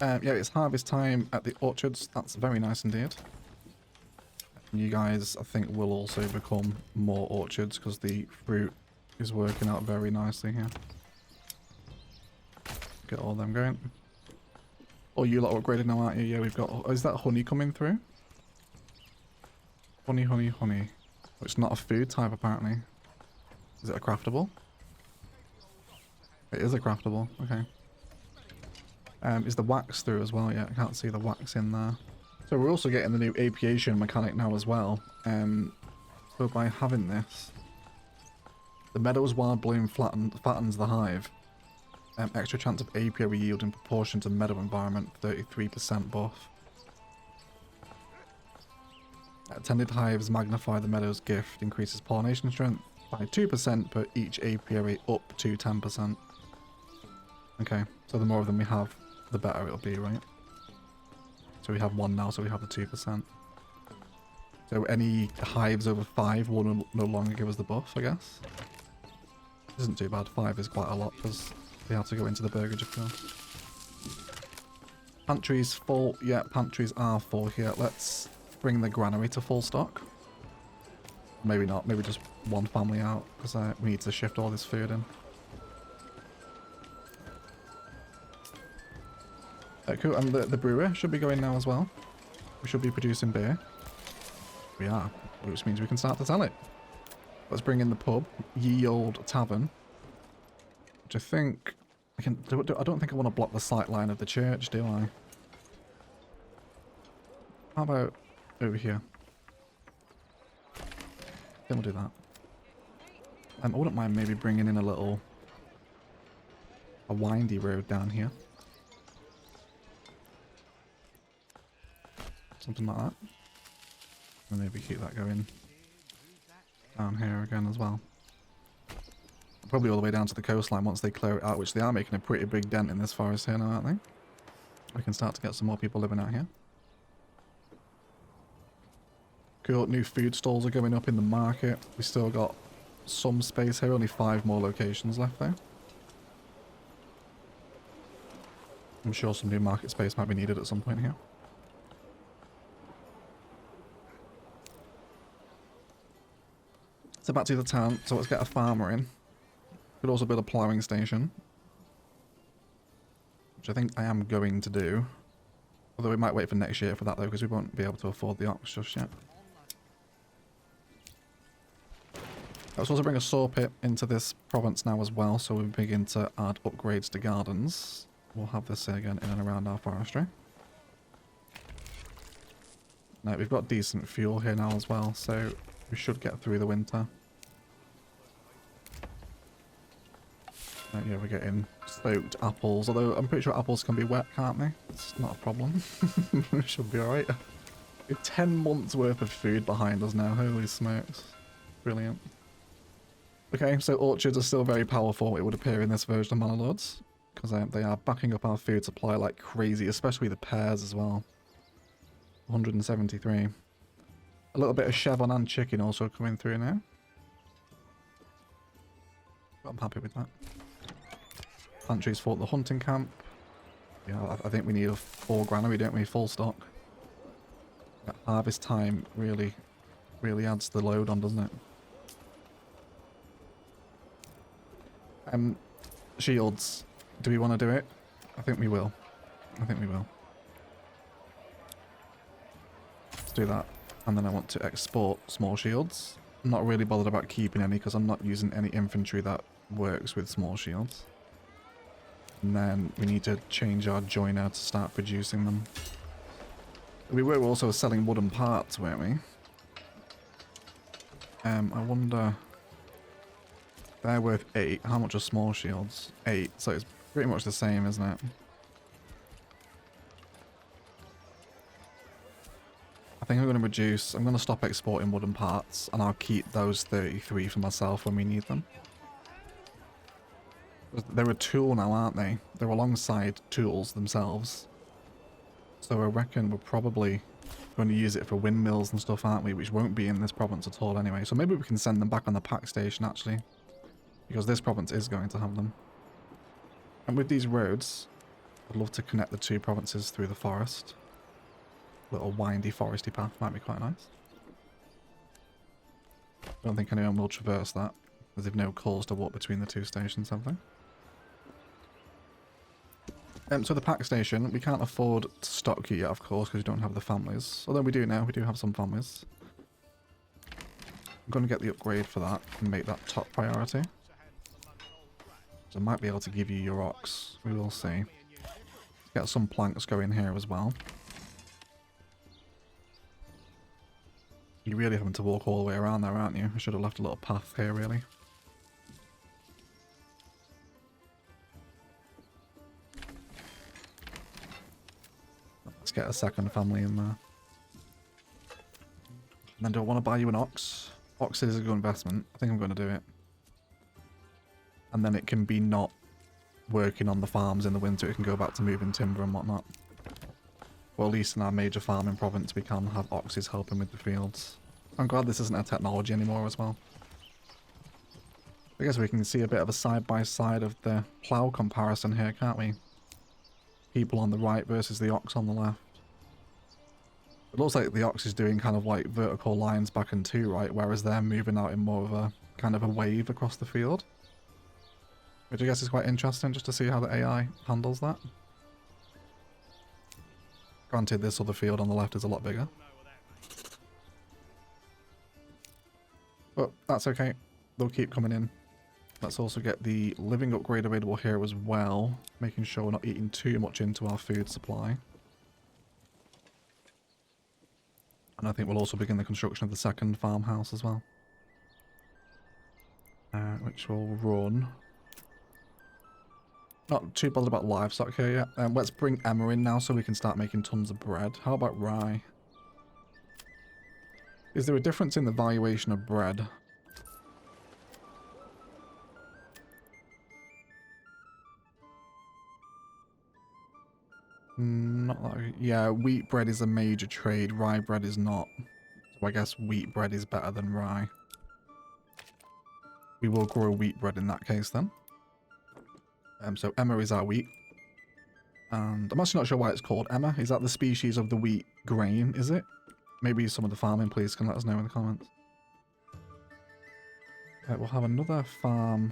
Yeah, it's harvest time at the orchards. That's very nice indeed. You guys, I think, will also become more orchards because the fruit is working out very nicely here. Get all them going. Oh, you lot upgraded now, aren't you? Yeah, we've got... Oh, is that honey coming through? Honey, honey, honey. Oh, it's not a food type, apparently. Is it a craftable? It is a craftable. Okay. Is the wax through as well? Yeah, I can't see the wax in there. So we're also getting the new apiation mechanic now as well. So by having this, the meadow's wild bloom fattens the hive. Extra chance of apiary yield in proportion to the meadow environment, 33% buff. Tended hives magnify the meadow's gift, increases pollination strength by 2% per each apiary up to 10%. Okay, so the more of them we have, the better it'll be, right? So we have one now, so we have the 2%. So any hives over 5 will no longer give us the buff, I guess. Isn't too bad. 5 is quite a lot because they have to go into the burgage, of course. Pantries full. Yeah, pantries are full here. Let's bring the granary to full stock. Maybe not. Maybe just one family out because we need to shift all this food in. Cool, and the brewer should be going now as well. We should be producing beer. We are, which means we can start to sell it. Let's bring in the pub, Ye Old Tavern, which I think I can. I don't think I want to block the sight line of the church, do I? How about over here? Then we'll do that. I wouldn't mind maybe bringing in a windy road down here. Something like that. And maybe keep that going down here again as well. Probably all the way down to the coastline once they clear it out, which they are making a pretty big dent in this forest here now, aren't they? We can start to get some more people living out here. Cool, new food stalls are going up in the market. We still got some space here, only 5 more locations left though. I'm sure some new market space might be needed at some point here. So back to the town, so let's get a farmer in. Could also build a ploughing station. Which I think I am going to do. Although we might wait for next year for that though, because we won't be able to afford the ox just yet. Let's also bring a saw pit into this province now as well, so we begin to add upgrades to gardens. We'll have this again in and around our forestry. Now we've got decent fuel here now as well, so we should get through the winter. Yeah, we're getting soaked apples, although I'm pretty sure apples can be wet, can't they? It's not a problem. We should be alright. We have 10 months worth of food behind us now, holy smokes. Brilliant. Okay, so orchards are still very powerful, it would appear, in this version of Manor Lords, because they are backing up our food supply like crazy, especially the pears as well. 173. A little bit of chevron and chicken also coming through now. I'm happy with that. Pantries for the hunting camp. Yeah, I think we need a full granary, don't we? Full stock. That harvest time really adds the load on, doesn't it? Shields. Do we want to do it? I think we will. I think we will. Let's do that. And then I want to export small shields. I'm not really bothered about keeping any because I'm not using any infantry that works with small shields. And then we need to change our joiner to start producing them. We were also selling wooden parts, weren't we? I wonder... They're worth 8. How much are small shields? 8. So it's pretty much the same, isn't it? I think I'm going to reduce... I'm going to stop exporting wooden parts, and I'll keep those 33 for myself when we need them. They're a tool now, aren't they? They're alongside tools themselves. So I reckon we're probably going to use it for windmills and stuff, aren't we? Which won't be in this province at all anyway. So maybe we can send them back on the pack station, actually. Because this province is going to have them. And with these roads, I'd love to connect the 2 provinces through the forest. Little windy foresty path might be quite nice. I don't think anyone will traverse that, as they've no calls to walk between the two stations, have they? So the pack station, we can't afford to stock you yet, of course, because we don't have the families. Although we do now, we do have some families. I'm going to get the upgrade for that and make that top priority. So I might be able to give you your ox. We will see. Get some planks going here as well. You're really having to walk all the way around there, aren't you? I should have left a little path here, really. Let's get a second family in there. And then do I want to buy you an ox? Ox is a good investment. I think I'm going to do it. And then it can be not working on the farms in the winter. It can go back to moving timber and whatnot. Well, at least in our major farming province, we can have oxes helping with the fields. I'm glad this isn't a technology anymore as well. I guess we can see a bit of a side-by-side of the plough comparison here, can't we? People on the right versus the ox on the left. It looks like the ox is doing kind of like vertical lines back and two, right? Whereas they're moving out in more of a kind of a wave across the field. Which I guess is quite interesting just to see how the AI handles that. Granted, this other field on the left is a lot bigger. But that's okay. They'll keep coming in. Let's also get the living upgrade available here as well. Making sure we're not eating too much into our food supply. And I think we'll also begin the construction of the second farmhouse as well. Which will run... Not too bothered about livestock here yet. Let's bring Emma in now so we can start making tons of bread. How about rye? Is there a difference in the valuation of bread? Not like... Yeah, wheat bread is a major trade. Rye bread is not. So I guess wheat bread is better than rye. We will grow wheat bread in that case then. So Emma is our wheat. And I'm actually not sure why it's called Emma. Is that the species of the wheat grain, is it? Maybe some of the farming please can let us know in the comments. We'll have another farm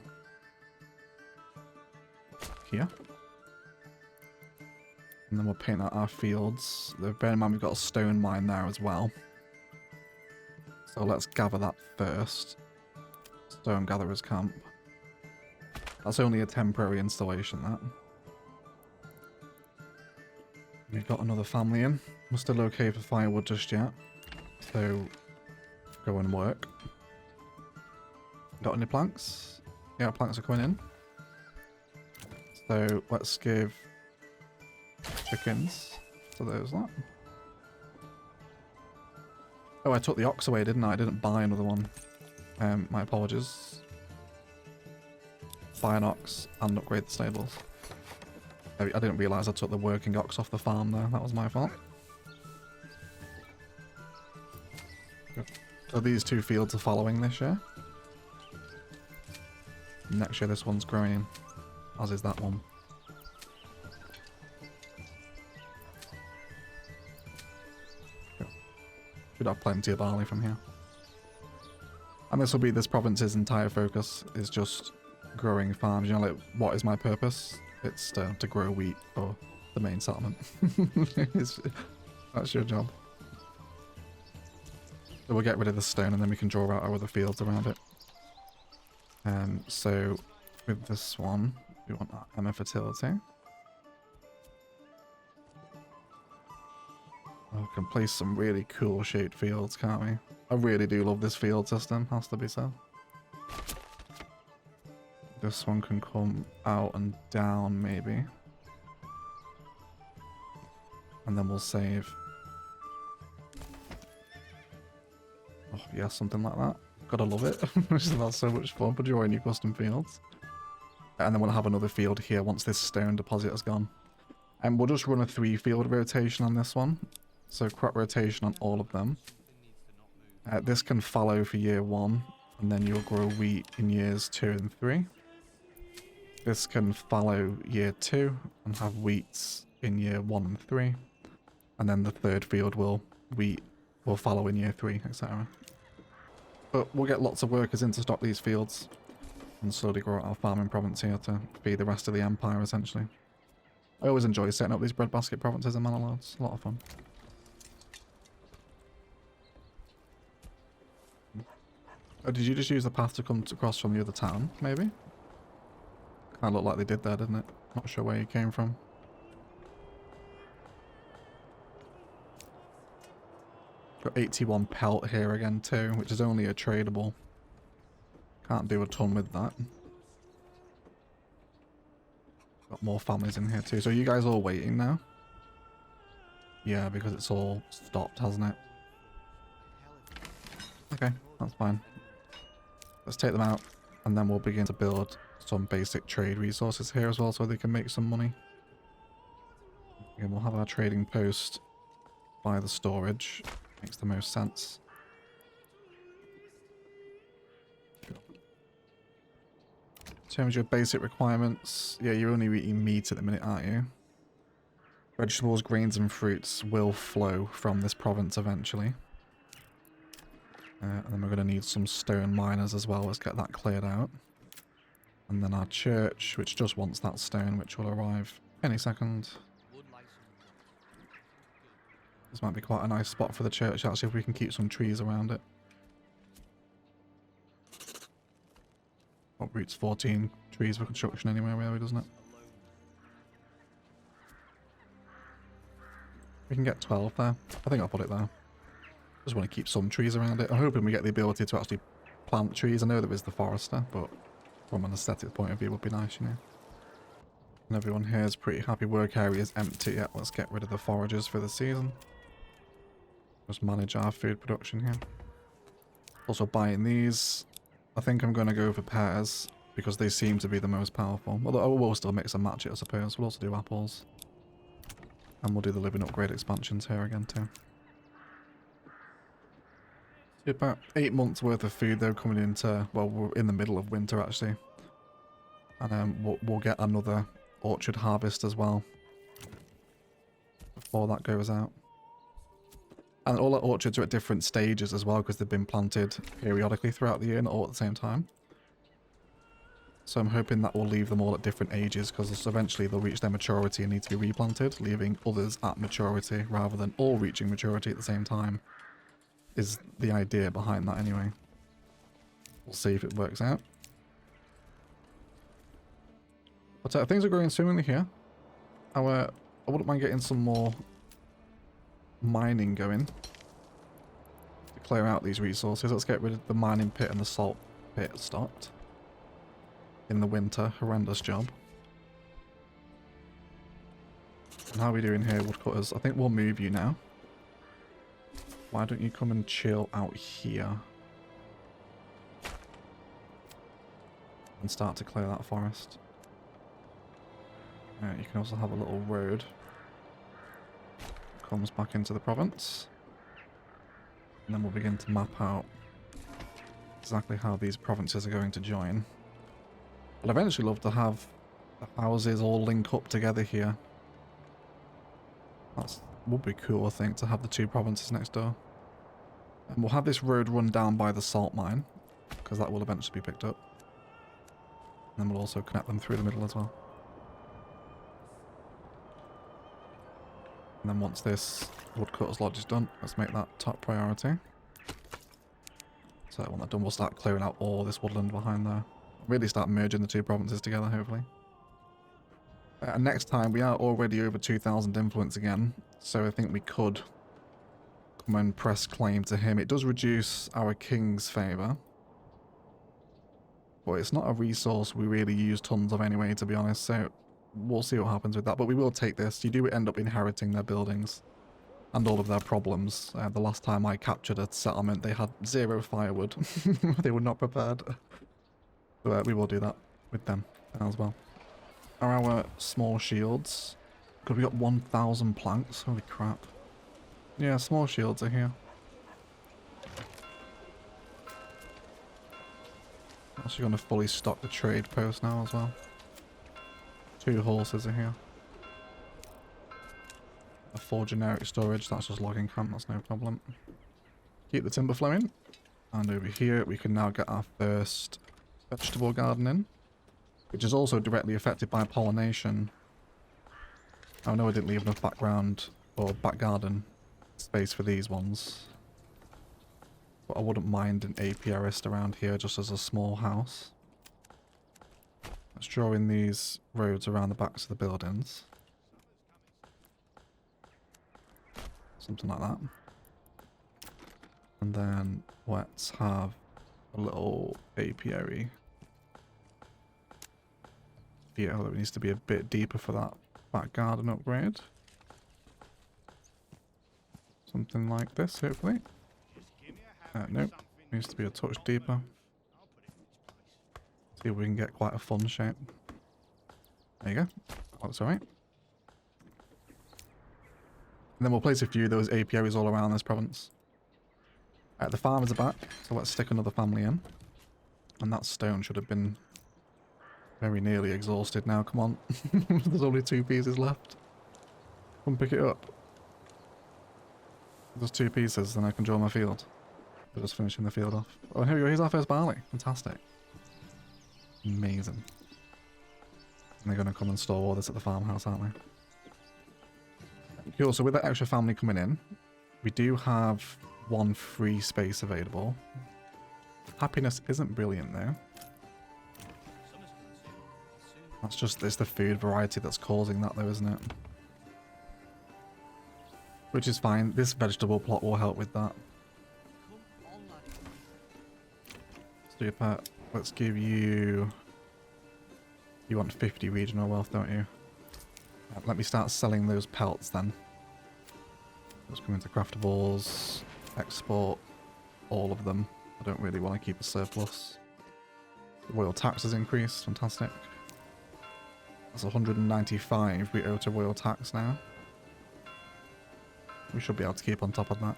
here. And then we'll paint out our fields. Bear in mind we've got a stone mine there as well. So let's gather that first. Stone gatherer's camp. That's only a temporary installation, that. We've got another family in. We're still okay for firewood just yet. So, go and work. Got any planks? Yeah, planks are coming in. So, let's give chickens to those lot. Oh, I took the ox away, didn't I? I didn't buy another one. My apologies. Buy an ox and upgrade the stables. I didn't realise I took the working ox off the farm there. That was my fault. So these two fields are following this year. Next year this one's growing, as is that one. Should have plenty of barley from here. And this will be this province's entire focus, is just growing farms. You know, like, what is my purpose? It's to grow wheat for the main settlement. That's your job. So we'll get rid of the stone and then we can draw out our other fields around it. So with this one, we want that Emma fertility. Oh, we can place some really cool shaped fields, can't we? I really do love this field system, has to be said. This one can come out and down, maybe. And then we'll save. Oh, yeah, something like that. Gotta love it. That's so much fun for drawing new custom fields. And then we'll have another field here once this stone deposit is gone. And we'll just run a 3-field rotation on this one. So crop rotation on all of them. This can fallow for year 1. And then you'll grow wheat in years 2 and 3. This can fallow year 2 and have wheats in year 1 and 3. And then the third field will fallow in year 3, etc. But we'll get lots of workers in to stock these fields and slowly grow out our farming province here to feed the rest of the empire, essentially. I always enjoy setting up these breadbasket provinces in Manor Lords. A lot of fun. Oh, did you just use the path to come across from the other town, maybe? Kind of looked like they did there, didn't it? Not sure where you came from. Got 81 pelt here again too, which is only a tradable. Can't do a ton with that. Got more families in here too. So are you guys all waiting now? Yeah, because it's all stopped, hasn't it? Okay, that's fine. Let's take them out, and then we'll begin to build some basic trade resources here as well, so they can make some money. Again, we'll have our trading post by the storage. Makes the most sense. In terms of your basic requirements, yeah, you're only eating meat at the minute, aren't you? Vegetables, grains, and fruits will flow from this province eventually. And then we're going to need some stone miners as well. Let's get that cleared out. And then our church, which just wants that stone, which will arrive any second. This might be quite a nice spot for the church, actually, if we can keep some trees around it. Uproots 14 trees for construction anyway, really, doesn't it? We can get 12 there. I think I'll put it there. Just want to keep some trees around it. I'm hoping we get the ability to actually plant trees. I know there is the forester, but from an aesthetic point of view, it would be nice, you know. And everyone here is pretty happy. Work area is empty. Yeah, let's get rid of the foragers for the season. Just manage our food production here. Also buying these. I think I'm going to go for pears because they seem to be the most powerful. Although I will still mix and match it, I suppose. We'll also do apples. And we'll do the living upgrade expansions here again too. About 8 months worth of food though coming into, well, we're in the middle of winter actually. And we'll get another orchard harvest as well before that goes out. And all our orchards are at different stages as well because they've been planted periodically throughout the year, not all at the same time. So I'm hoping that will leave them all at different ages because eventually they'll reach their maturity and need to be replanted, leaving others at maturity rather than all reaching maturity at the same time. Is the idea behind that anyway. We'll see if it works out. But things are going swimmingly here. I wouldn't mind getting some more mining going to clear out these resources. Let's get rid of the mining pit and the salt pit stopped in the winter. Horrendous job. And how are we doing here, woodcutters? I think we'll move you now. Why don't you come and chill out here? And start to clear that forest. You can also have a little road. Comes back into the province. And then we'll begin to map out exactly how these provinces are going to join. I'd eventually love to have the houses all link up together here. That's would be cool, I think, to have the two provinces next door. And we'll have this road run down by the salt mine, because that will eventually be picked up. And then we'll also connect them through the middle as well. And then once this woodcutter's lodge is done, let's make that top priority. So when that's done, we'll start clearing out all this woodland behind there. Really start merging the two provinces together, hopefully. And next time, we are already over 2,000 influence again, so I think we could come and press claim to him. It does reduce our king's favour, but it's not a resource we really use tons of anyway, to be honest, so we'll see what happens with that. But we will take this. You do end up inheriting their buildings and all of their problems. The last time I captured a settlement, they had 0 firewood. They were not prepared. So we will do that with them as well. Are our small shields? God, we got 1,000 planks. Holy crap. Yeah, small shields are here. Also going to fully stock the trade post now as well. 2 horses are here. A 4 generic storage. That's just logging camp. That's no problem. Keep the timber flowing. And over here, we can now get our first vegetable garden in, which is also directly affected by pollination. Oh no, I didn't leave enough background or back garden space for these ones. But I wouldn't mind an apiarist around here just as a small house. Let's draw in these roads around the backs of the buildings. Something like that. And then let's have a little apiary here that needs to be a bit deeper for that back garden upgrade. Something like this, hopefully. Nope, needs to be a touch deeper. See if we can get quite a fun shape. There you go. That's alright. And then we'll place a few of those apiaries all around this province. The farmers are back, so let's stick another family in. And that stone should have been very nearly exhausted now, come on. There's only 2 pieces left. Come pick it up. There's 2 pieces, then I can draw my field. We're just finishing the field off. Oh, and here we go, here's our first barley. Fantastic. Amazing. And they're going to come and store all this at the farmhouse, aren't they? Cool, so with that extra family coming in, we do have 1 free space available. Happiness isn't brilliant though. That's just, it's the food variety that's causing that though, isn't it? Which is fine, this vegetable plot will help with that. Super, let's give you... You want 50 regional wealth, don't you? Let me start selling those pelts then. Those come into craftables, export all of them. I don't really want to keep a surplus. The royal tax has increased, fantastic. That's 195 we owe to royal tax now. We should be able to keep on top of that.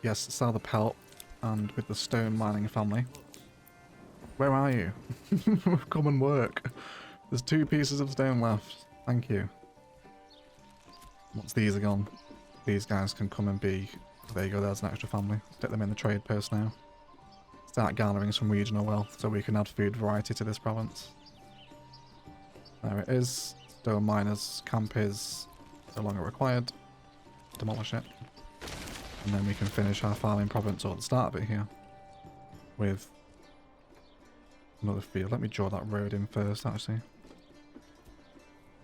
Yes, sell the pelt, and with the stone mining family. Where are you? Come and work. There's 2 pieces of stone left. Thank you. Once these are gone, these guys can come and be... There you go, there's an extra family. Stick them in the trade post now. Start garnering some regional wealth so we can add food variety to this province. There it is. Stone miners camp is no longer required. Demolish it. And then we can finish our farming province, or the start of it here, with another field. Let me draw that road in first, actually.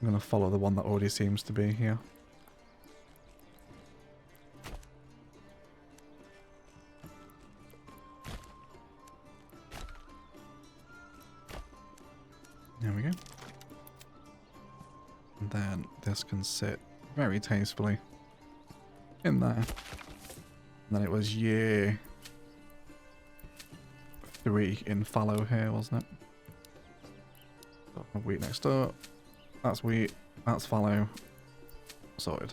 I'm going to follow the one that already seems to be here. There we go. And then this can sit very tastefully in there. And then it was year 3 in fallow here, wasn't it? Wheat next door. That's wheat. That's fallow. Sorted.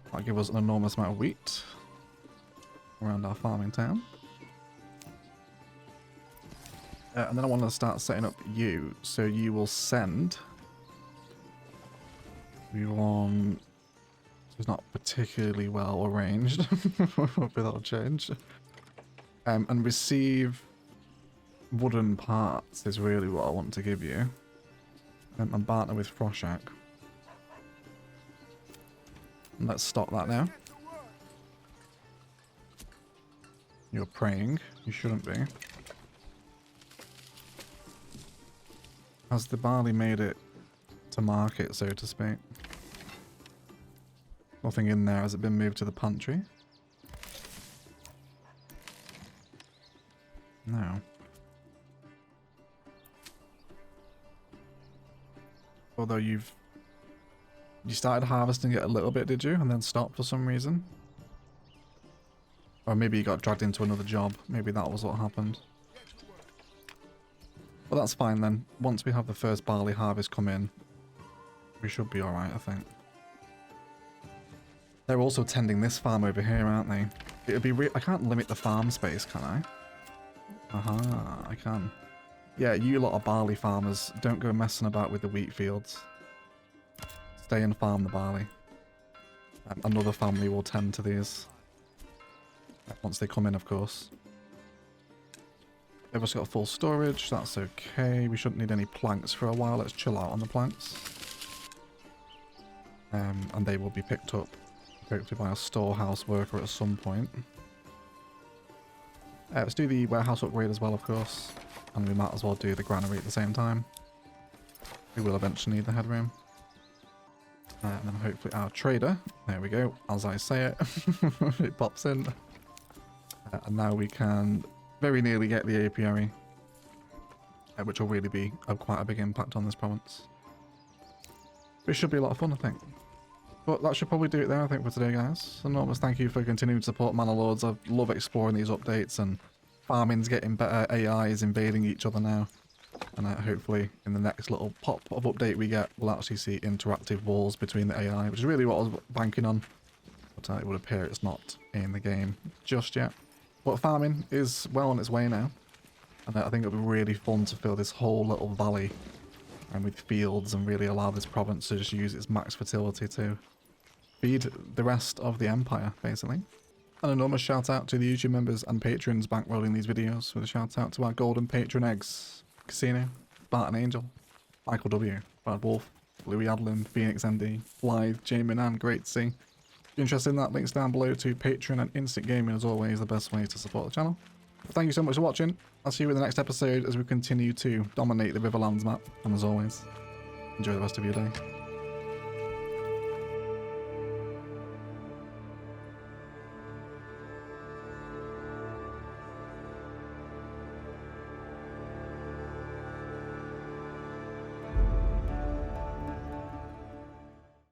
That'll give us an enormous amount of wheat around our farming town. And then I want to start setting up you, so you will send. We want. It's not particularly well arranged. Without change. And receive wooden parts is really what I want to give you. And partner with Froshak. And let's stop that now. You're praying. You shouldn't be. Has the barley made it to market, so to speak? Nothing in there. Has it been moved to the pantry? No. Although you started harvesting it a little bit, did you? And then stopped for some reason? Or maybe you got dragged into another job. Maybe that was what happened. Well, that's fine then. Once we have the first barley harvest come in, we should be alright, I think. They're also tending this farm over here, aren't they? It'd be I can't limit the farm space, can I? Aha, I can. Yeah, you lot of barley farmers, don't go messing about with the wheat fields. Stay and farm the barley. Another family will tend to these. Once they come in, of course. They've also got full storage. That's okay. We shouldn't need any planks for a while. Let's chill out on the planks. And they will be picked up hopefully by a storehouse worker at some point. Let's do the warehouse upgrade as well, of course. And we might as well do the granary at the same time. We will eventually need the headroom. And then hopefully our trader, there we go, as I say it, it pops in. And now we can very nearly get the apiary, which will really be quite a big impact on this province. It should be a lot of fun, I think. But that should probably do it there, I think, for today, guys. Enormous thank you for continuing to support Manor Lords. I love exploring these updates, and farming's getting better. AI is invading each other now. And hopefully, in the next little pop of update we get, we'll actually see interactive walls between the AI, which is really what I was banking on. But it would appear it's not in the game just yet. But farming is well on its way now. And I think it'll be really fun to fill this whole little valley and with fields and really allow this province to just use its max fertility to feed the rest of the empire, basically. An enormous shout out to the YouTube members and patrons bankrolling these videos, with a shout out to our golden patron eggs, Casino, Barton Angel, Michael W, Brad Wolf, Louis Adlin, Phoenix ND, Blythe, Jamie and Great to see. If you're interested in that, links down below to Patreon and Instant Gaming, as always, the best way to support the channel. Thank you so much for watching. I'll see you in the next episode as we continue to dominate the Riverlands map. And as always, enjoy the rest of your day.